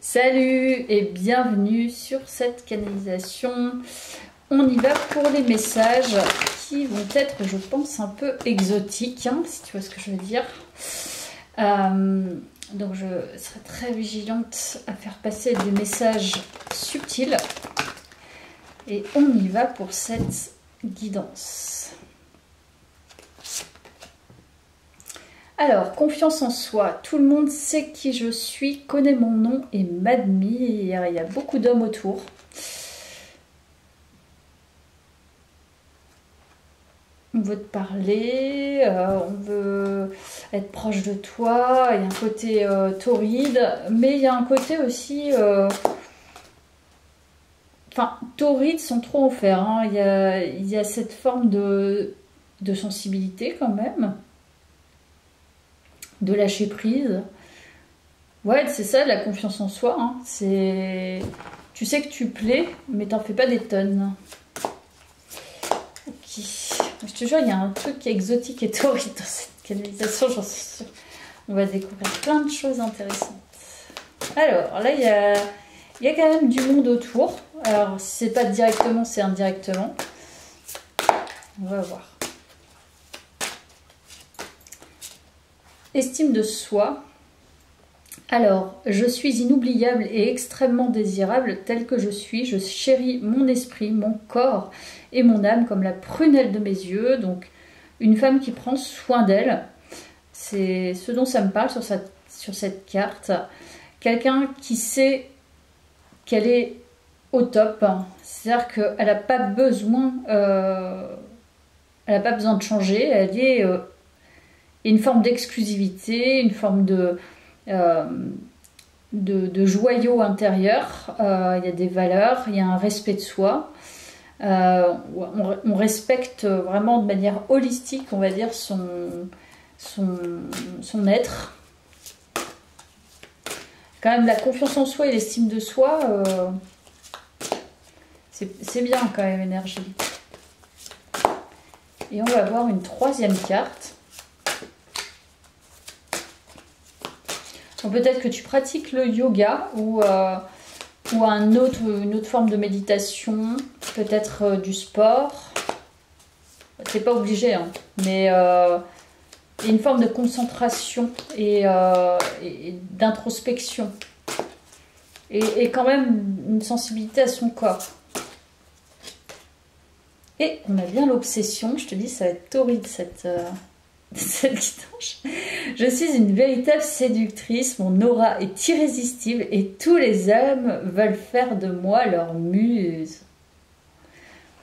Salut et bienvenue sur cette canalisation. On y va pour les messages qui vont être, je pense, un peu exotiques, hein, si tu vois ce que je veux dire. Donc je serai très vigilante à faire passer des messages subtils. Et on y va pour cette guidance. Alors, confiance en soi. Tout le monde sait qui je suis, connaît mon nom et m'admire. Il y a beaucoup d'hommes autour. On veut te parler, on veut être proche de toi. Il y a un côté torride, mais il y a un côté aussi... Enfin, torride sans trop en faire. Hein. Il y a cette forme de sensibilité quand même. De lâcher prise. Ouais, c'est ça, la confiance en soi. Hein. C'est... Tu sais que tu plais, mais t'en fais pas des tonnes. Ok. Je te jure, il y a un truc exotique et torride dans cette canalisation, j'en suis sûre. On va découvrir plein de choses intéressantes. Alors, là, il y a quand même du monde autour. Alors, si c'est pas directement, c'est indirectement. On va voir. Estime de soi. Alors, je suis inoubliable et extrêmement désirable tel que je suis. Je chéris mon esprit, mon corps et mon âme comme la prunelle de mes yeux. Donc, une femme qui prend soin d'elle. C'est ce dont ça me parle sur cette carte. Quelqu'un qui sait qu'elle est au top. C'est-à-dire qu'elle n'a pas besoin, de changer. Elle est... une forme d'exclusivité, une forme de joyau intérieur. Il y a des valeurs, il y a un respect de soi. On respecte vraiment de manière holistique, on va dire, son être. Quand même, la confiance en soi et l'estime de soi, c'est bien quand même, énergie. Et on va voir une troisième carte. Peut-être que tu pratiques le yoga ou une autre forme de méditation, peut-être du sport. C'est pas obligé, hein, mais une forme de concentration et d'introspection. Et quand même une sensibilité à son corps. Et on a bien l'obsession, je te dis, ça va être torride cette guidance. Je suis une véritable séductrice, mon aura est irrésistible et tous les hommes veulent faire de moi leur muse.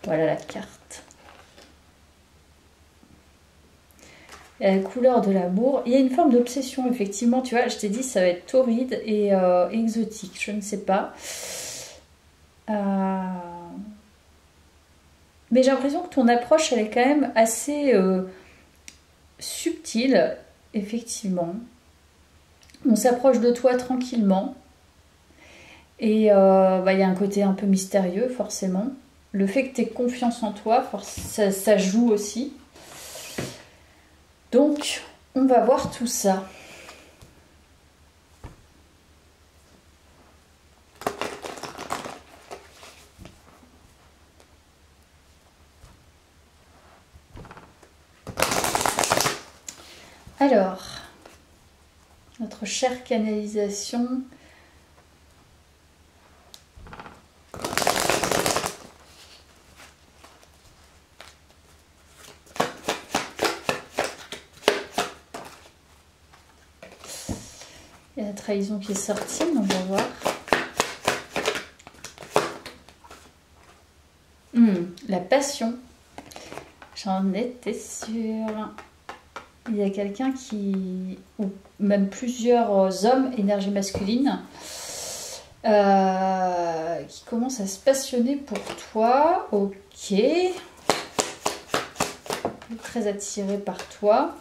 Voilà la carte. Et la couleur de l'amour. Il y a une forme d'obsession, effectivement, tu vois, je t'ai dit, ça va être torride et exotique, je ne sais pas. Mais j'ai l'impression que ton approche, elle est quand même assez... subtil, effectivement. On s'approche de toi tranquillement. Et il y a un côté un peu mystérieux, forcément. Le fait que tu aies confiance en toi, ça joue aussi. Donc, on va voir tout ça. Alors, notre chère canalisation. Il y a la trahison qui est sortie, on va voir. La passion. J'en étais sûre. Il y a quelqu'un qui, ou même plusieurs hommes, énergie masculine, qui commencent à se passionner pour toi. Ok. Très attiré par toi.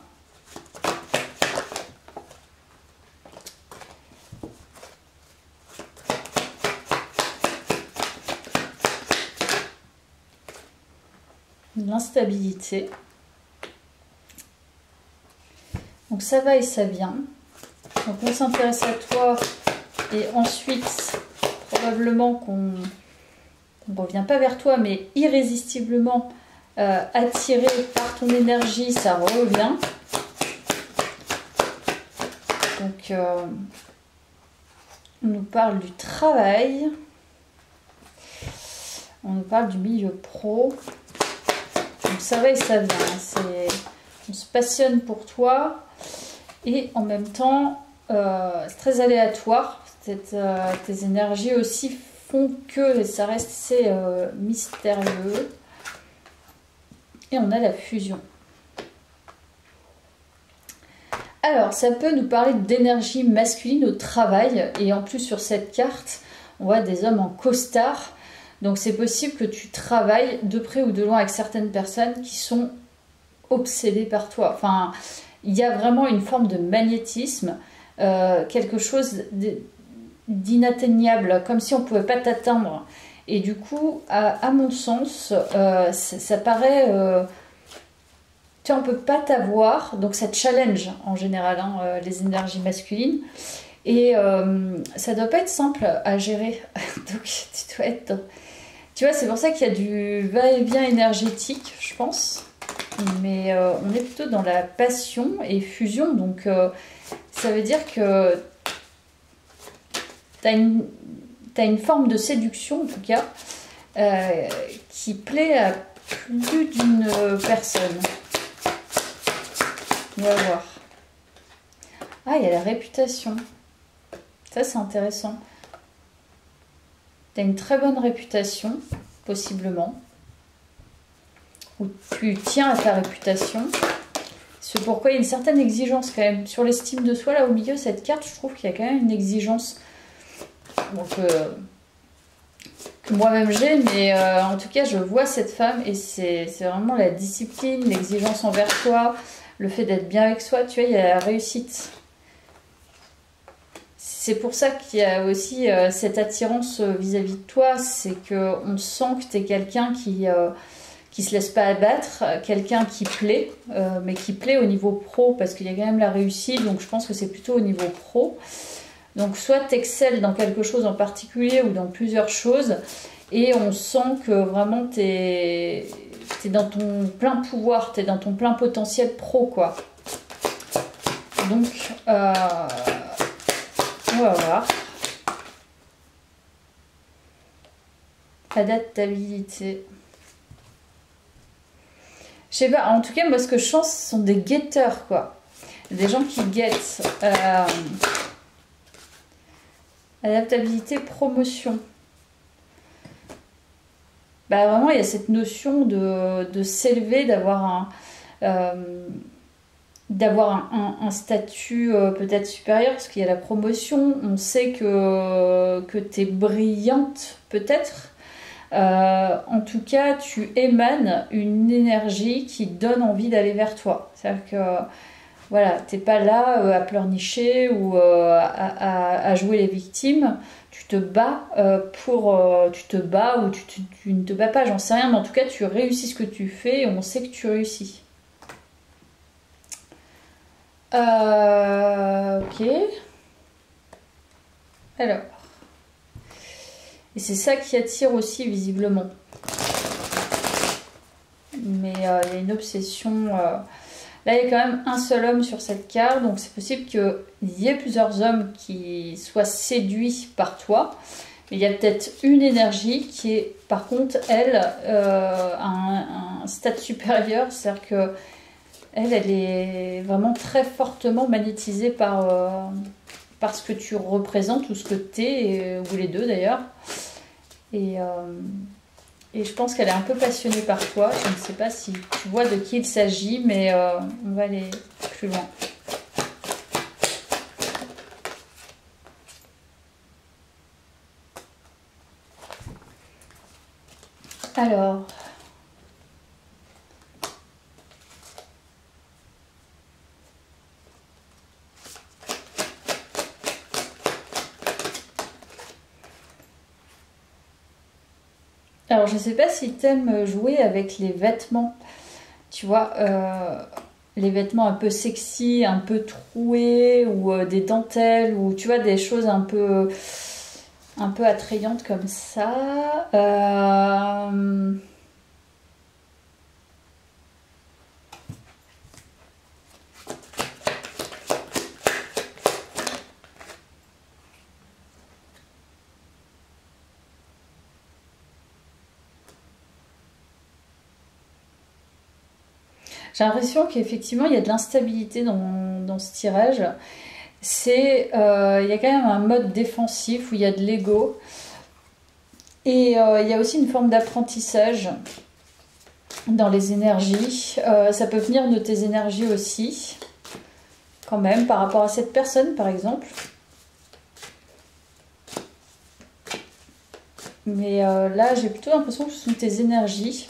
L'instabilité. Donc ça va et ça vient. Donc on s'intéresse à toi Et ensuite, probablement qu'on ne revient pas vers toi, mais irrésistiblement attiré par ton énergie, ça revient. Donc, on nous parle du travail. On nous parle du milieu pro. Donc ça va et ça vient. On se passionne pour toi. Et en même temps, c'est très aléatoire. Tes énergies aussi font que ça reste assez mystérieux. Et on a la fusion. Alors, ça peut nous parler d'énergie masculine au travail. Et en plus, sur cette carte, on voit des hommes en costard. Donc, c'est possible que tu travailles de près ou de loin avec certaines personnes qui sont obsédées par toi. Enfin, il y a vraiment une forme de magnétisme, quelque chose d'inatteignable, comme si on ne pouvait pas t'atteindre. Et du coup, à mon sens, ça paraît... tu vois, on ne peut pas t'avoir, donc ça te challenge en général, hein, les énergies masculines. Et ça ne doit pas être simple à gérer. Donc tu dois être... Tu vois, c'est pour ça qu'il y a du va-et-vient énergétique, je pense. Mais on est plutôt dans la passion et fusion. Donc ça veut dire que tu as une forme de séduction, en tout cas, qui plaît à plus d'une personne. On va voir. Ah, il y a la réputation. Ça, c'est intéressant. Tu as une très bonne réputation, possiblement. Ou tu tiens à ta réputation. C'est pourquoi il y a une certaine exigence quand même. Sur l'estime de soi, là au milieu, cette carte, je trouve qu'il y a quand même une exigence. Donc, que moi-même j'ai, mais en tout cas, je vois cette femme et c'est vraiment la discipline, l'exigence envers toi, le fait d'être bien avec soi. Tu vois, il y a la réussite. C'est pour ça qu'il y a aussi cette attirance vis-à-vis de toi, c'est qu'on sent que tu es quelqu'un qui se laisse pas abattre, quelqu'un qui plaît, mais qui plaît au niveau pro, parce qu'il y a quand même la réussite, donc je pense que c'est plutôt au niveau pro. Donc soit tu excelles dans quelque chose en particulier ou dans plusieurs choses, et on sent que vraiment tu es dans ton plein pouvoir, tu es dans ton plein potentiel pro, quoi. Donc, on va voir. Adaptabilité. Je sais pas, en tout cas, moi, ce que je sens, ce sont des guetteurs, quoi. Des gens qui guettent. Adaptabilité, promotion. Bah, vraiment, il y a cette notion de s'élever, d'avoir un statut peut-être supérieur, parce qu'il y a la promotion. On sait que tu es brillante, peut-être. En tout cas, tu émanes une énergie qui donne envie d'aller vers toi. C'est-à-dire que voilà, t'es pas là à pleurnicher ou à jouer les victimes. Tu te bats tu te bats ou tu ne te bats pas, j'en sais rien, mais en tout cas, tu réussis ce que tu fais et on sait que tu réussis. Ok. Alors. Et c'est ça qui attire aussi visiblement. Mais il y a une obsession. Là, il y a quand même un seul homme sur cette carte. Donc c'est possible qu'il y ait plusieurs hommes qui soient séduits par toi. Mais il y a peut-être une énergie qui est, par contre, elle, un stade supérieur. C'est-à-dire que elle est vraiment très fortement magnétisée par ce que tu représentes ou ce que tu es, ou les deux d'ailleurs. Et je pense qu'elle est un peu passionnée par toi. Je ne sais pas si tu vois de qui il s'agit, mais on va aller plus loin. Alors... Alors, je ne sais pas si tu aimes jouer avec les vêtements. Tu vois, les vêtements un peu sexy, un peu troués, ou des dentelles, ou tu vois, des choses un peu attrayantes comme ça. J'ai l'impression qu'effectivement, il y a de l'instabilité dans ce tirage. Il y a quand même un mode défensif où il y a de l'ego. Et il y a aussi une forme d'apprentissage dans les énergies. Ça peut venir de tes énergies aussi, quand même, par rapport à cette personne, par exemple. Mais là, j'ai plutôt l'impression que ce sont tes énergies.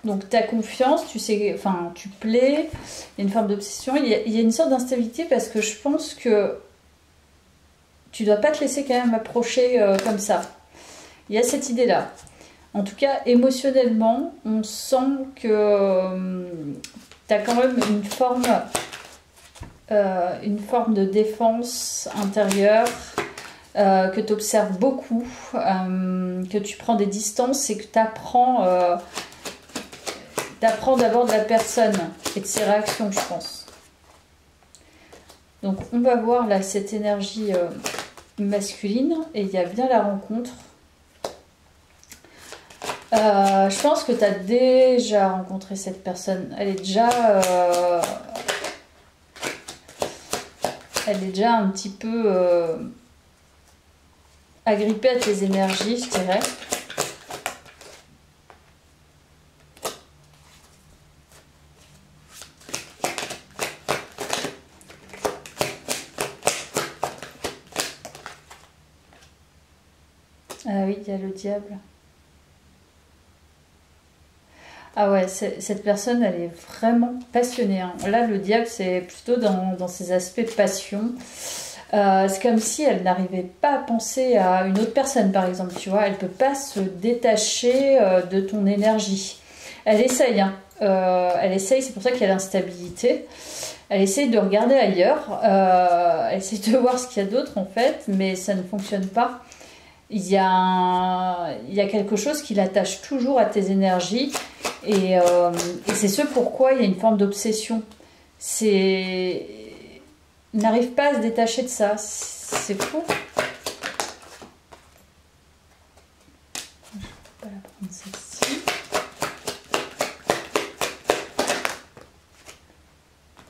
Donc, ta confiance, tu sais, enfin, tu plais, il y a une forme d'obsession, il y a une sorte d'instabilité parce que je pense que tu dois pas te laisser quand même approcher comme ça. Il y a cette idée-là. En tout cas, émotionnellement, on sent que tu as quand même une forme de défense intérieure, que tu observes beaucoup, que tu prends des distances et que tu apprends d'abord de la personne et de ses réactions, je pense. Donc on va voir là cette énergie masculine et il y a bien la rencontre. Je pense que tu as déjà rencontré cette personne. Elle est déjà un petit peu agrippée à tes énergies, je dirais. Ah oui, il y a le diable. Ah ouais, cette personne, elle est vraiment passionnée, hein. Là, le diable, c'est plutôt dans ses aspects passion. C'est comme si elle n'arrivait pas à penser à une autre personne, par exemple, tu vois. Elle ne peut pas se détacher de ton énergie. Elle essaye, hein. Elle essaye, c'est pour ça qu'il y a l'instabilité. Elle essaye de regarder ailleurs. Elle essaye de voir ce qu'il y a d'autre, en fait, mais ça ne fonctionne pas. Il y a quelque chose qui l'attache toujours à tes énergies et c'est ce pourquoi il y a une forme d'obsession. Il n'arrive pas à se détacher de ça. C'est fou. Je vais pas la prendre celle-ci.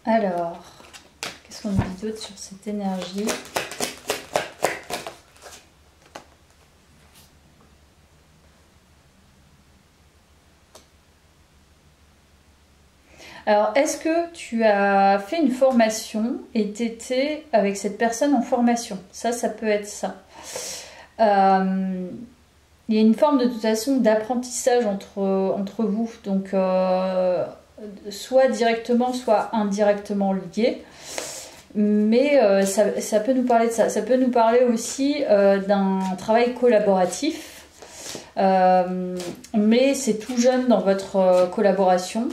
Alors, qu'est-ce qu'on nous dit d'autre sur cette énergie ? Alors, est-ce que tu as fait une formation et tu étais avec cette personne en formation? Ça peut être ça. Il y a une forme de toute façon d'apprentissage entre vous. Donc, soit directement, soit indirectement lié. Mais ça peut nous parler de ça. Ça peut nous parler aussi d'un travail collaboratif. Mais c'est tout jeune dans votre collaboration.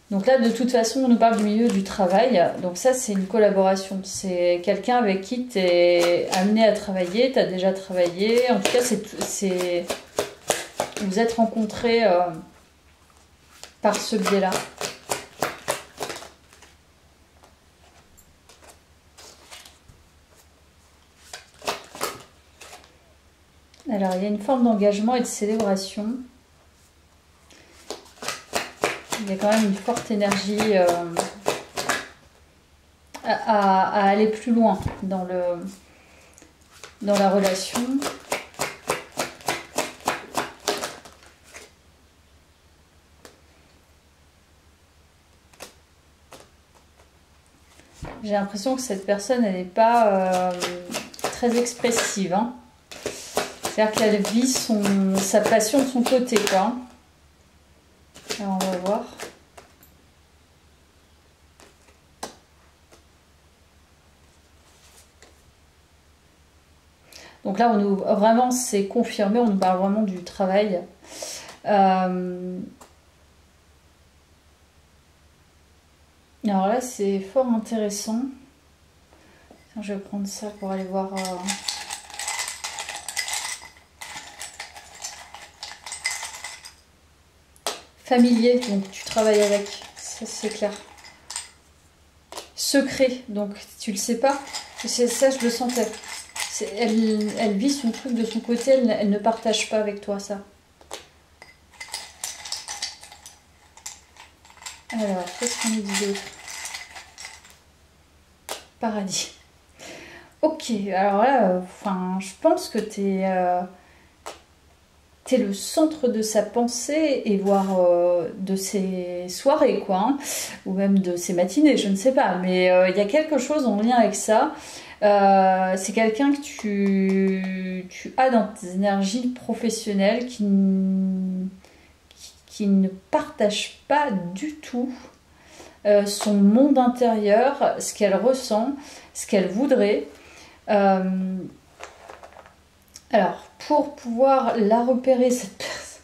Donc là, de toute façon, on nous parle du milieu du travail. Donc ça, c'est une collaboration. C'est quelqu'un avec qui tu es amené à travailler, tu as déjà travaillé. En tout cas, vous êtes rencontrés par ce biais-là. Alors, il y a une forme d'engagement et de célébration. Il y a quand même une forte énergie à aller plus loin dans la relation. J'ai l'impression que cette personne, elle n'est pas très expressive, hein. C'est-à-dire qu'elle vit sa passion de son côté, quoi. Alors, on va voir. Donc là, vraiment, c'est confirmé, on nous parle vraiment du travail. Alors là, c'est fort intéressant. Je vais prendre ça pour aller voir... Familier, donc tu travailles avec, ça c'est clair. Secret, donc tu le sais pas. Ça, je le sentais. Elle vit son truc de son côté, elle ne partage pas avec toi ça. Alors, qu'est-ce qu'on nous dit d'autre? Paradis. Ok, alors là, je pense que t'es le centre de sa pensée et voire de ses soirées, quoi, hein, ou même de ses matinées, je ne sais pas. Mais il y a quelque chose en lien avec ça. C'est quelqu'un que tu as dans tes énergies professionnelles qui ne partage pas du tout son monde intérieur, ce qu'elle ressent, ce qu'elle voudrait. Alors, pour pouvoir la repérer, cette personne,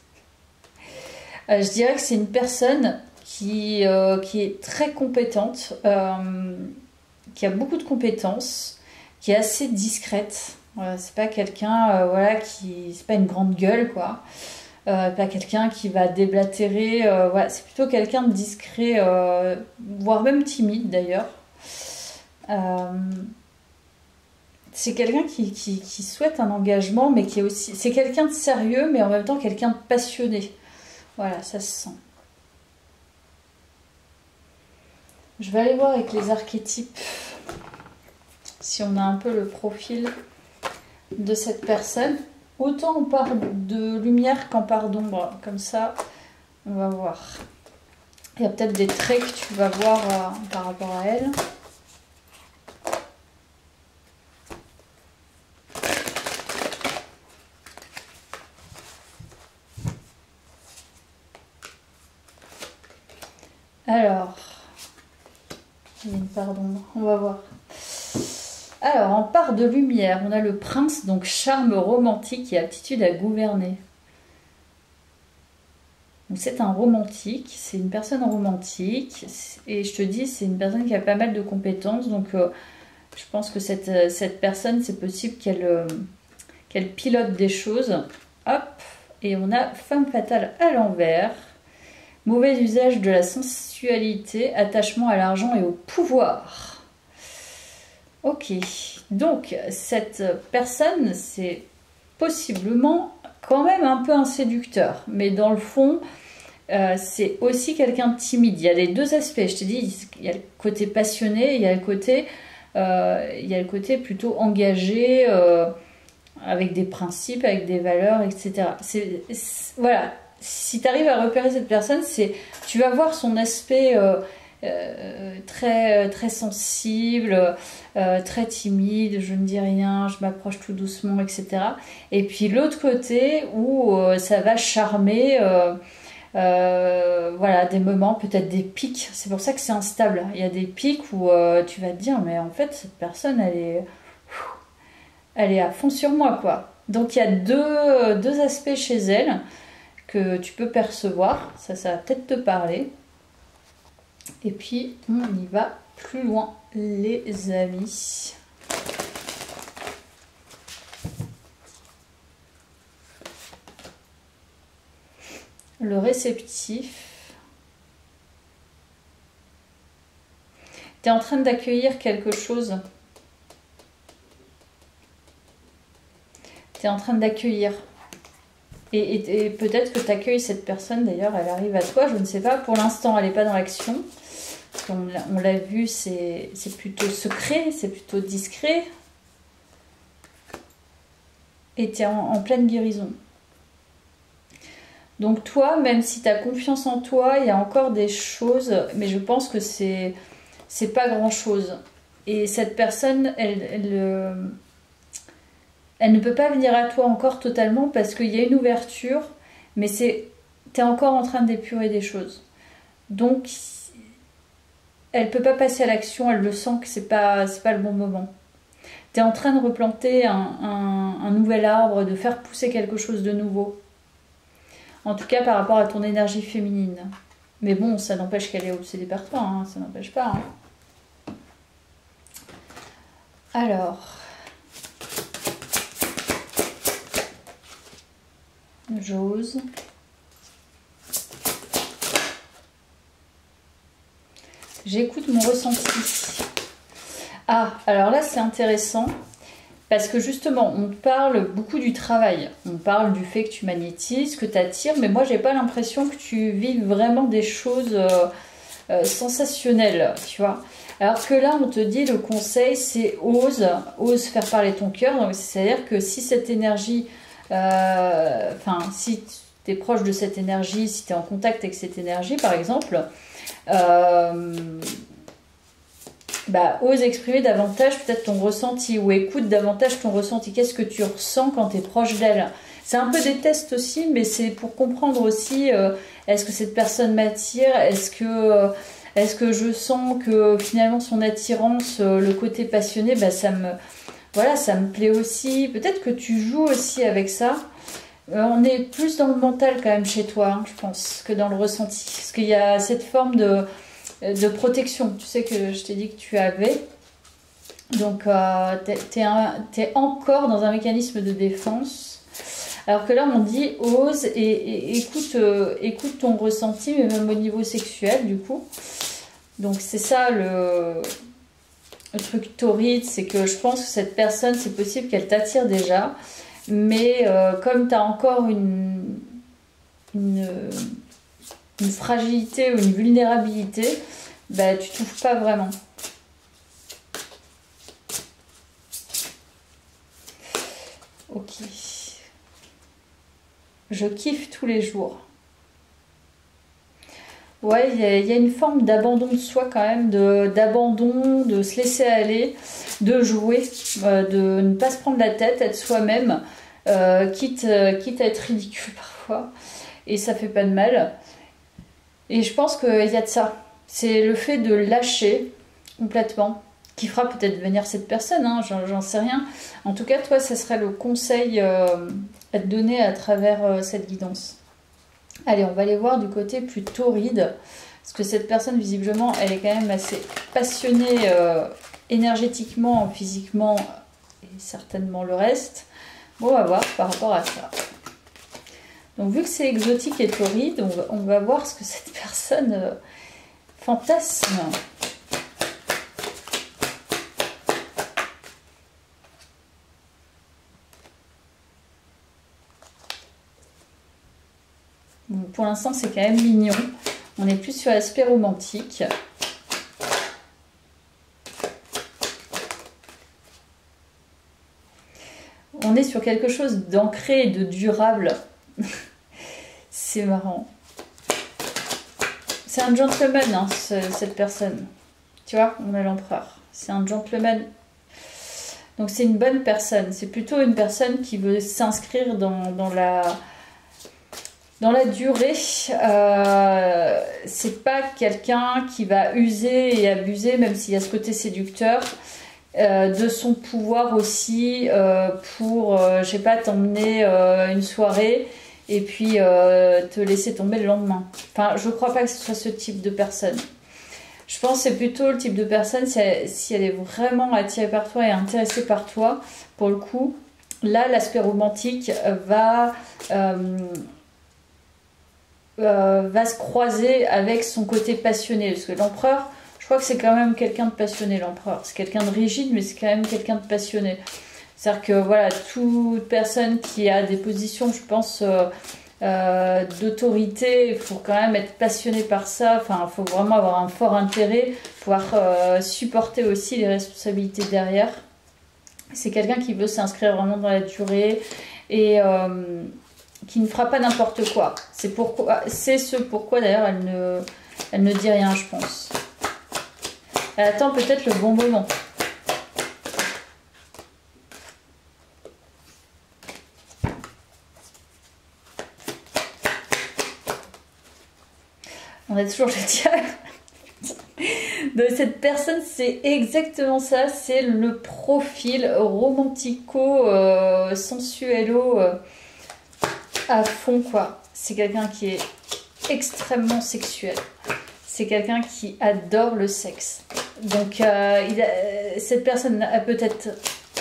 je dirais que c'est une personne qui est très compétente, qui a beaucoup de compétences, qui est assez discrète. C'est pas quelqu'un, voilà, c'est pas une grande gueule, quoi. Pas quelqu'un qui va déblatérer. Voilà, c'est plutôt quelqu'un de discret, voire même timide d'ailleurs. C'est quelqu'un qui souhaite un engagement, mais qui est aussi... C'est quelqu'un de sérieux, mais en même temps quelqu'un de passionné. Voilà, ça se sent. Je vais aller voir avec les archétypes, si on a un peu le profil de cette personne. Autant on part de lumière qu'en part d'ombre. Comme ça, on va voir. Il y a peut-être des traits que tu vas voir par rapport à elle. Alors, il y a une part d'ombre, on va voir. Alors, en part de lumière, on a le prince, donc charme romantique et aptitude à gouverner. Donc c'est un romantique, c'est une personne romantique, et je te dis, c'est une personne qui a pas mal de compétences, donc je pense que cette personne, c'est possible qu'elle pilote des choses. Hop, et on a femme fatale à l'envers. Mauvais usage de la sensualité, attachement à l'argent et au pouvoir. Ok, donc cette personne, c'est possiblement quand même un peu un séducteur. Mais dans le fond, c'est aussi quelqu'un de timide. Il y a les deux aspects, je te dis, il y a le côté passionné, il y a le côté plutôt engagé, avec des principes, avec des valeurs, etc. Voilà. Si tu arrives à repérer cette personne, tu vas voir son aspect très, très sensible, très timide, je ne dis rien, je m'approche tout doucement, etc. Et puis l'autre côté où ça va charmer, voilà, des moments, peut-être des pics. C'est pour ça que c'est instable. Il y a des pics où tu vas te dire, mais en fait, cette personne, elle est à fond sur moi, quoi. Donc il y a deux aspects chez elle que tu peux percevoir, ça va peut-être te parler. Et puis on y va plus loin, les amis. Le réceptif. Tu es en train d'accueillir quelque chose. Tu es en train d'accueillir. Et peut-être que tu accueilles cette personne, d'ailleurs, elle arrive à toi, je ne sais pas. Pour l'instant, elle n'est pas dans l'action. On l'a vu, c'est plutôt secret, c'est plutôt discret. Et tu es en pleine guérison. Donc toi, même si tu as confiance en toi, il y a encore des choses, mais je pense que c'est pas grand-chose. Et cette personne, elle ne peut pas venir à toi encore totalement parce qu'il y a une ouverture, mais tu es encore en train d'épurer des choses. Donc, elle ne peut pas passer à l'action, elle le sent que c'est pas le bon moment. tu es en train de replanter un nouvel arbre, de faire pousser quelque chose de nouveau. En tout cas par rapport à ton énergie féminine. Mais bon, ça n'empêche qu'elle est obsédée par toi, hein, ça n'empêche pas. Hein. Alors... J'ose. J'écoute mon ressenti. Ah, alors là c'est intéressant parce que justement on parle beaucoup du travail. On parle du fait que tu magnétises, que tu attires, mais moi j'ai pas l'impression que tu vives vraiment des choses sensationnelles, tu vois. Alors que là on te dit le conseil c'est ose faire parler ton cœur. C'est-à-dire que si cette énergie, si tu es proche de cette énergie, si tu es en contact avec cette énergie par exemple, ose exprimer davantage peut-être ton ressenti ou écoute davantage ton ressenti. Qu'est-ce que tu ressens quand tu es proche d'elle? C'est un peu des tests aussi, mais c'est pour comprendre aussi est-ce que cette personne m'attire, est-ce que je sens que finalement son attirance, le côté passionné, ça me plaît aussi. Peut-être que tu joues aussi avec ça. On est plus dans le mental quand même chez toi, hein, je pense, que dans le ressenti. Parce qu'il y a cette forme de protection. Tu sais que je t'ai dit que tu avais. Donc, t'es encore dans un mécanisme de défense. Alors que là, on dit ose et écoute ton ressenti, mais même au niveau sexuel, du coup. Donc, c'est ça le truc torride, c'est que je pense que cette personne, c'est possible qu'elle t'attire déjà. Mais comme tu as encore une fragilité ou une vulnérabilité, tu touches pas vraiment. Ok. Je kiffe tous les jours. Ouais, il y a une forme d'abandon de soi quand même, d'abandon, de se laisser aller, de jouer, de ne pas se prendre la tête, être soi-même, quitte à être ridicule parfois. Et ça fait pas de mal. Et je pense qu'il y a de ça. C'est le fait de lâcher complètement, qui fera peut-être venir cette personne, hein, j'en sais rien. En tout cas, toi, ça serait le conseil à te donner à travers cette guidance. Allez, on va aller voir du côté plus torride, parce que cette personne, visiblement, elle est quand même assez passionnée énergétiquement, physiquement, et certainement le reste. Bon, on va voir par rapport à ça. Donc, vu que c'est exotique et torride, on va voir ce que cette personne fantasme. Bon, pour l'instant, c'est quand même mignon. On est plus sur l'aspect romantique. On est sur quelque chose d'ancré et de durable. C'est marrant. C'est un gentleman, hein, cette personne. Tu vois, on a l'empereur. C'est un gentleman. Donc c'est une bonne personne. C'est plutôt une personne qui veut s'inscrire dans la durée. C'est pas quelqu'un qui va user et abuser, même s'il y a ce côté séducteur, de son pouvoir aussi pour, je sais pas, t'emmener une soirée et puis te laisser tomber le lendemain. Enfin, je crois pas que ce soit ce type de personne. Je pense que c'est plutôt le type de personne, si elle est vraiment attirée par toi et intéressée par toi, pour le coup, là, l'aspect romantique va se croiser avec son côté passionné. Parce que l'empereur, je crois que c'est quand même quelqu'un de passionné, l'empereur. C'est quelqu'un de rigide, mais c'est quand même quelqu'un de passionné. C'est-à-dire que voilà, toute personne qui a des positions, je pense, d'autorité, il faut quand même être passionné par ça. Enfin, il faut vraiment avoir un fort intérêt, pouvoir supporter aussi les responsabilités derrière. C'est quelqu'un qui veut s'inscrire vraiment dans la durée et qui ne fera pas n'importe quoi. C'est ce pourquoi d'ailleurs elle ne dit rien, je pense. Elle attend peut-être le bon moment. On a toujours le diable. Donc cette personne, c'est exactement ça, c'est le profil romantico, sensuelo à fond quoi. C'est quelqu'un qui est extrêmement sexuel. C'est quelqu'un qui adore le sexe. Donc cette personne a peut-être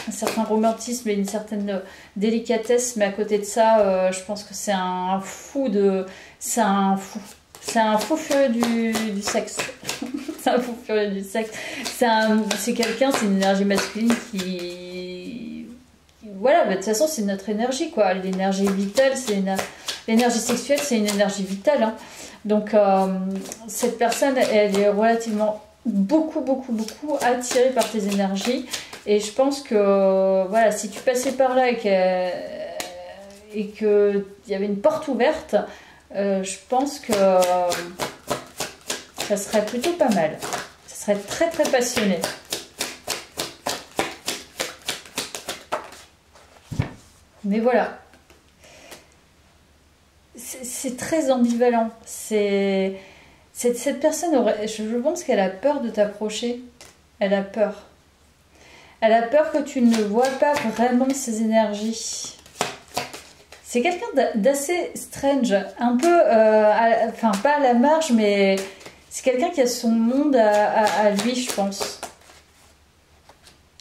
un certain romantisme et une certaine délicatesse, mais à côté de ça, je pense que c'est un fou de... C'est un fou. C'est un fou furieux du sexe. C'est un fou furieux du sexe. C'est quelqu'un, c'est une énergie masculine qui... Voilà, bah, de toute façon, c'est notre énergie, quoi. L'énergie vitale, l'énergie sexuelle, c'est une énergie vitale. Hein. Donc, cette personne, elle est relativement beaucoup attirée par tes énergies. Et je pense que, voilà, si tu passais par là et qu'il y avait une porte ouverte, je pense que ça serait plutôt pas mal. Ça serait très passionné. Mais voilà. C'est très ambivalent. Cette personne, je pense qu'elle a peur de t'approcher. Elle a peur. Elle a peur que tu ne vois pas vraiment ses énergies. C'est quelqu'un d'assez strange, un peu, enfin pas à la marge, mais c'est quelqu'un qui a son monde à lui, je pense.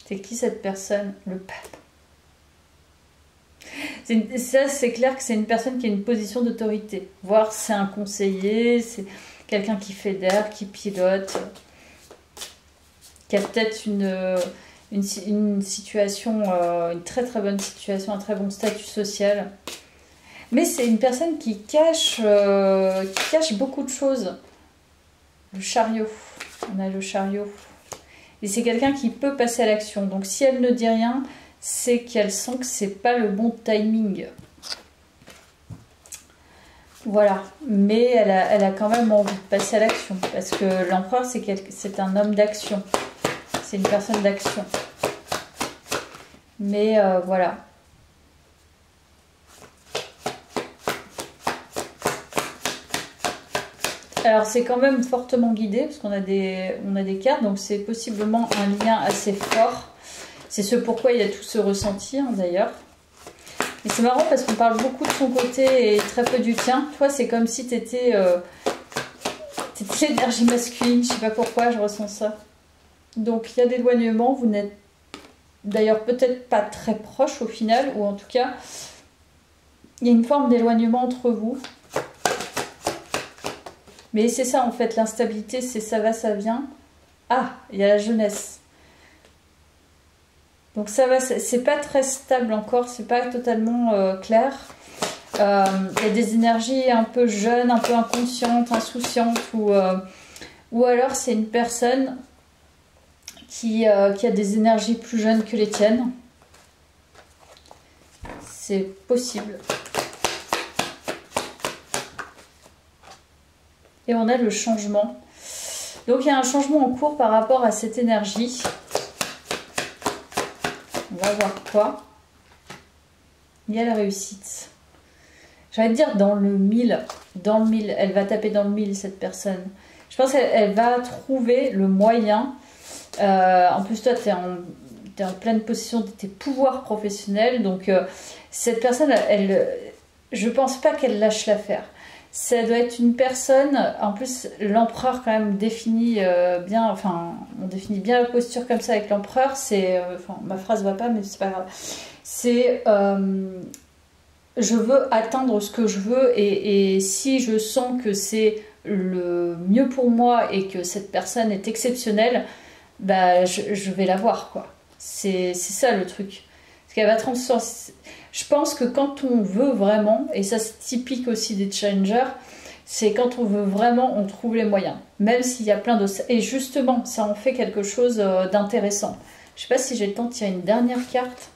C'est qui cette personne? Le pape. Ça, c'est clair que c'est une personne qui a une position d'autorité. Voire c'est un conseiller, c'est quelqu'un qui fédère, qui pilote, qui a peut-être une situation, une très bonne situation, un très bon statut social. Mais c'est une personne qui cache beaucoup de choses. Le chariot. On a le chariot. Et c'est quelqu'un qui peut passer à l'action. Donc si elle ne dit rien, c'est qu'elle sent que c'est pas le bon timing. Voilà. Mais elle a quand même envie de passer à l'action. Parce que l'empereur, c'est un homme d'action. C'est une personne d'action. Mais voilà. Alors c'est quand même fortement guidé parce qu'on a des cartes, donc c'est possiblement un lien assez fort. C'est ce pourquoi il y a tout ce ressenti hein, d'ailleurs. Et c'est marrant parce qu'on parle beaucoup de son côté et très peu du tien. Toi c'est comme si tu étais l'énergie masculine, je sais pas pourquoi je ressens ça. Donc il y a d'éloignement, vous n'êtes d'ailleurs peut-être pas très proches au final, ou en tout cas il y a une forme d'éloignement entre vous. Mais c'est ça en fait, l'instabilité, c'est ça va, ça vient. Ah, il y a la jeunesse. Donc ça va, c'est pas très stable encore, c'est pas totalement clair. Il y a des énergies un peu jeunes, un peu inconscientes, insouciantes, ou alors c'est une personne qui a des énergies plus jeunes que les tiennes. C'est possible. Et on a le changement. Donc il y a un changement en cours par rapport à cette énergie. On va voir quoi. Il y a la réussite. J'allais dire dans le mille. Dans le mille. Elle va taper dans le mille cette personne. Je pense qu'elle va trouver le moyen. En plus toi tu es en pleine possession de tes pouvoirs professionnels. Donc cette personne, je pense pas qu'elle lâche l'affaire. Ça doit être une personne, en plus l'empereur quand même définit bien, enfin on définit bien la posture comme ça avec l'empereur, c'est, enfin ma phrase va pas mais c'est pas grave, c'est je veux atteindre ce que je veux et si je sens que c'est le mieux pour moi et que cette personne est exceptionnelle, bah je vais la voir quoi, c'est ça le truc. Parce qu'elle va transformer. Je pense que quand on veut vraiment, et ça c'est typique aussi des challengers, c'est quand on veut vraiment, on trouve les moyens. Même s'il y a plein de... Et justement, ça en fait quelque chose d'intéressant. Je sais pas si j'ai le temps de tirer une dernière carte.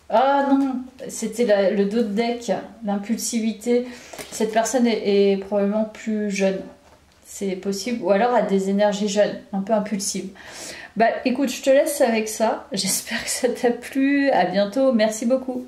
Ah non, c'était le dos de deck, l'impulsivité. Cette personne est probablement plus jeune. C'est possible. Ou alors a des énergies jeunes, un peu impulsives. Bah écoute, je te laisse avec ça. J'espère que ça t'a plu. À bientôt. Merci beaucoup.